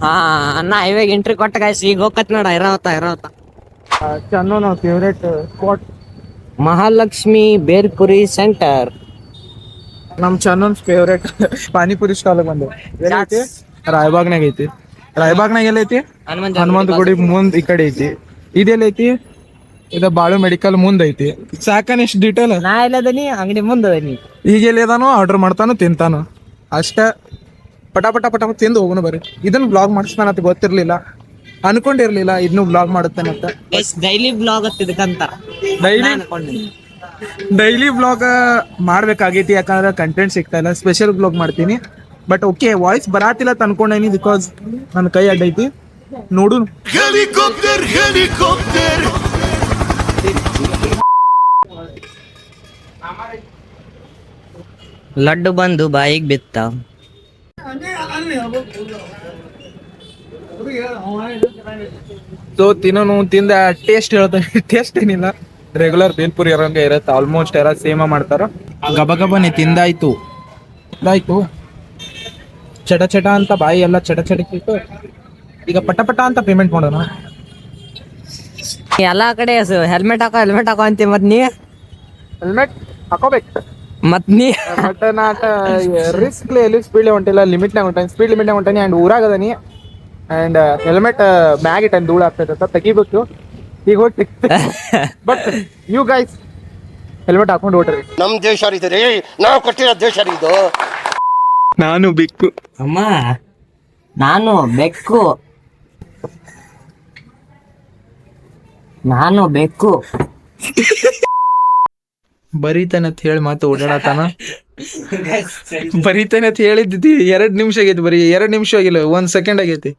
ಹಾ ಅಣ್ಣ ಇವಾಗ ಎಂಟ್ರಿ ಕೊಟ್ಟ ಗಾಯ್ಸ್ ಈಗ ಹೋಗತ್ ನೋಡ ಇರಾವತ್ತ ಚನ್ನು ನಾವು favourite spot Mahalakshmi bhelpuri centre. ನಮ್ ಚನ್ನನ್ ಫೇವ್ರೇಟ್ ಪಾನಿಪುರಿ ಸ್ಟಾಲ್ ಬಂದು ಎಲ್ಲೈತಿ? ರಾಯಬಾಗ್ನಾಗ ಐತಿ. ರಾಯಬಾಗ್ನಾಗ ಎಲ್ಲೈತಿ? ಹನುಮಂತ ಗುಡಿ ಮುಂದ್ ಈ ಕಡೆ ಐತಿ. ಇದೆಲ್ಲೈತಿ? ಇದ ಬಾಳು ಮೆಡಿಕಲ್ ಮುಂದ್ ಐತಿ. ಸಾಕನ್ ಇಷ್ಟ ಡೀಟೇಲ್? ನಾ ಎಲ್ಲದನಿ ಅಂಗಡಿ ಮುಂದದನಿ. ಈಗ ಎಲ್ಲಿ ಅದಾನೋ ಆರ್ಡರ್ ಮಾಡ್ತಾನು ತಿಂತಾನು ಅಷ್ಟ. ಪಟ ತಿಂದು ಹೋಗೋನು ಬರ್ರಿ. ಇದನ್ನ ಬ್ಲಾಗ್ ಮಾಡಿಸ್ತಾನಂತ ಗೊತ್ತಿರ್ಲಿಲ್ಲ, ಅನ್ಕೊಂಡಿರ್ಲಿಲ್ಲ ಇದನ್ನು ಬ್ಲಾಗ್ ಮಾಡುತ್ತಾನಂತ. ಡೈಲಿ ಬ್ಲಾಗ್ ಇದಕ್ಕಂತ ಡೈಲಿ ಬ್ಲಾಗ್ ಮಾಡ್ಬೇಕಾಗೈತಿ, ಯಾಕಂದ್ರೆ ಕಂಟೆಂಟ್ ಸಿಗ್ತಾ ಇಲ್ಲ. ಸ್ಪೆಷಲ್ ಬ್ಲಾಗ್ ಮಾಡ್ತೀನಿ. ಬಟ್ ಓಕೆ, ವಾಯ್ಸ್ ಬರಾತಿಲ್ಲ ಅಂತ ಅನ್ಕೊಂಡೇನಿ, ಬಿಕಾಸ್ ನನ್ನ ಕೈ ಅಡ್ಡೈತಿ. ನೋಡು ಹೆಲಿಕಾಪ್ಟರ್ ಲಡ್ಡು ಬಂದು ಬಾಯಿಗೆ ಬಿತ್ತ. ಸೊ ತಿನ್ನೋನು ತಿಂದ ಟೇಸ್ಟ್ ಹೇಳ್ತಾನೆ. ಟೇಸ್ಟ್ ಏನಿಲ್ಲ, ರೆಗ್ಯುಲರ್ ಬೇಲ್ಪುರಿ ಇರೋಂಗೆ ಇರುತ್ತೆ. ಆಲ್ಮೋಸ್ಟ್ ಎಲ್ಲ ಸೇಮ ಮಾಡ್ತಾರ. ಗಬಗಬನೆ ತಿಂದಾಯ್ತು. ಚಟ ಅಂತ ಬಾಯಿ ಎಲ್ಲ ಚಟಕಿತ್ತು. ಈಗ ಪಟ ಅಂತ ಪೇಮೆಂಟ್ ಮಾಡೋಣ. ಎಲ್ಲಾ ಕಡೆ ಹೆಲ್ಮೆಟ್ ಹಾಕೋ ಅಂತಿ ಮತ್ ನೀ ಹೆಲ್ಮೆಟ್ ಹಾಕೋಬೇಕು. ಮತ್ ನೀ ಬಟ್ ನಾಟ ರಿಸ್ಕ್ ಎಲ್ಲಿ ಸ್ಪೀಡ್ ಹೊಂಟಿಲ್ಲ, ಲಿಮಿಟ್ನಾಗ ಹೊಂಟಾನಿ. ಸ್ಪೀಡ್ ಲಿಮಿಟ್ನಾಗ ಹೊಂಟಾನಿ ಆ್ಯಂಡ್ ಊರಾಗದನಿ. ಆ್ಯಂಡ್ ಹೆಲ್ಮೆಟ್ ಬ್ಯಾಗ್ ಇಟ್ಟಾನೆ, ಧೂಳು ಆಗ್ತೈತೆ ತೆಗಿಬೇಕು. ಈಗ ಹೋಗಿ ಬಟ್ ಯು ಗೈಸ್ ಹೆಲ್ಮೆಟ್ ಹಾಕೊಂಡು ಹೊಟ್ರಿ. ನಮ್ ದೇಶ ರೀ, ನಾವು ಕೊಟ್ಟಿರೋ ದೇಶ ಇದು. ನಾನು ಬಿಕ್ಕು ಅಮ್ಮ, ನಾನು ಬೆಕ್ಕು. ಬರೀತಾನೆ ಅಂತ ಹೇಳಿ ಮತ್ತೆ ಓಡಾಡತಾನ. ಬರೀತಾನೆ ಅಂತ ಹೇಳಿದ್ದಿ 2 ನಿಮಿಷ ಆಗೈತಿ. ಬರೀ 2 ನಿಮಿಷ ಆಗಿಲ್ಲ, 1 ಸೆಕೆಂಡ್ ಆಗೈತಿ.